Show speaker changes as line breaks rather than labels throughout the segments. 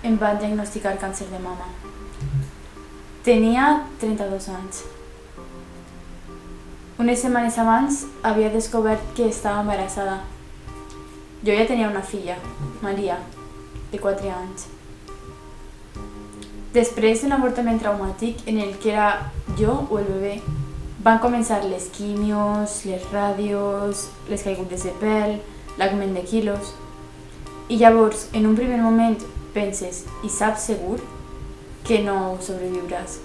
em van diagnosticar càncer de mama. Tenia 32 anys. Unes setmanes abans havia descobert que estava embarassada. Jo ja tenia una filla, Maria, de 4 anys. Després d'un avortament traumàtic en el que era jo o el bebè, van començar les quimios, les ràdios, les caigudes de pèl, l'augment de quilos. I llavors, en un primer moment, penses, i saps segur, que no sobreviuràs.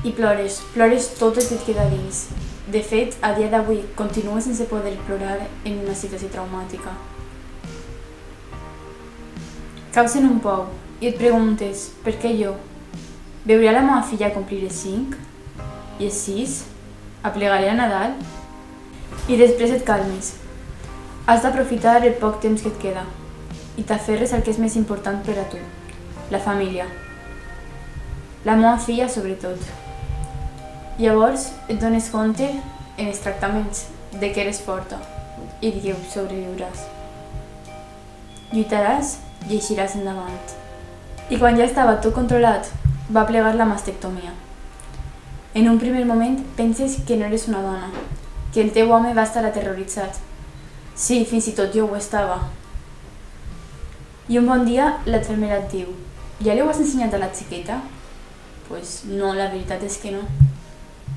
I plores tot el que et queda dins. De fet, a dia d'avui, continues sense poder plorar en una situació traumàtica. Caus en un pou i et preguntes, per què jo? Veuré a la meva filla complir els 5 i els 6, aplegaré a Nadal i després et calmes. Has d'aprofitar el poc temps que et queda i t'aferres al que és més important per a tu, la família. La meva filla sobretot. Llavors et dones compte en els tractaments de que eres forta i de que sobreviuràs. Lluitaràs i eixiràs endavant. I quan ja estava tot controlat, va plegar la mastectomia. En un primer moment penses que no eres una dona, que el teu home va estar aterroritzat. Sí, fins i tot jo ho estava. I un bon dia l'infermera et diu, ja li ho has ensenyat a la xiqueta? Pues no, la veritat és que no.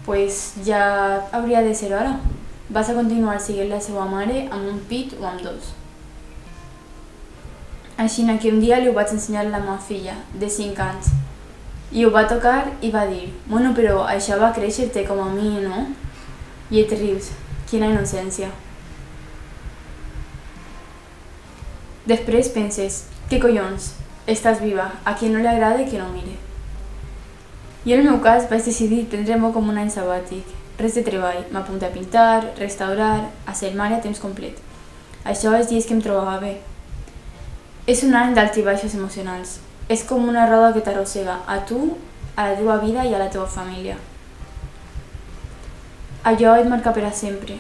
Pues ja hauria de ser hora. Vas a continuar seguint la seva mare amb un pit o amb 2. Així que un dia li ho vaig ensenyar a la meva filla, de 5 anys. I ho va tocar i va dir, bueno, però això va créixer-te com a mi, no? I et rius, quina innocència. Després penses, què collons, estàs viva, a qui no li agrada que no mire. Jo en el meu cas vaig decidir prendre-m'ho com un any sabàtic, res de treball, m'apunté a pintar, restaurar, a ser mare a temps complet. Això els dies que em trobava bé. És un any d'alts i baixos emocionals. És com una roda que t'arrossega a tu, a la teva vida i a la teva família. Allò et marca per a sempre.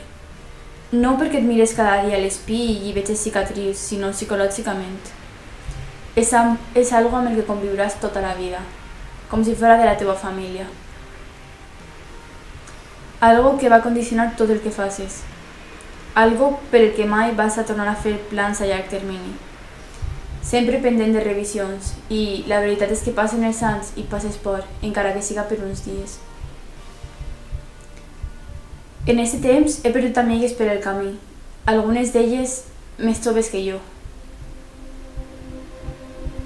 No perquè et mires cada dia a l'espill i veges cicatrius, sinó psicològicament. És algo amb el que conviuràs tota la vida, com si fos de la teva família. Algo que va condicionar tot el que facis. Algo per el que mai vas a tornar a fer plans a llarg termini. Sempre pendent de revisions, i la veritat és que passen els anys i passes por, encara que siga per uns dies. En aquest temps he perdut amigues per el camí, algunes d'elles més joves que jo.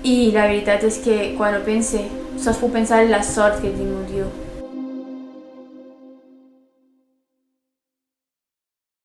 I la veritat és que quan ho pense, sols puc pensar en la sort que he tingut jo.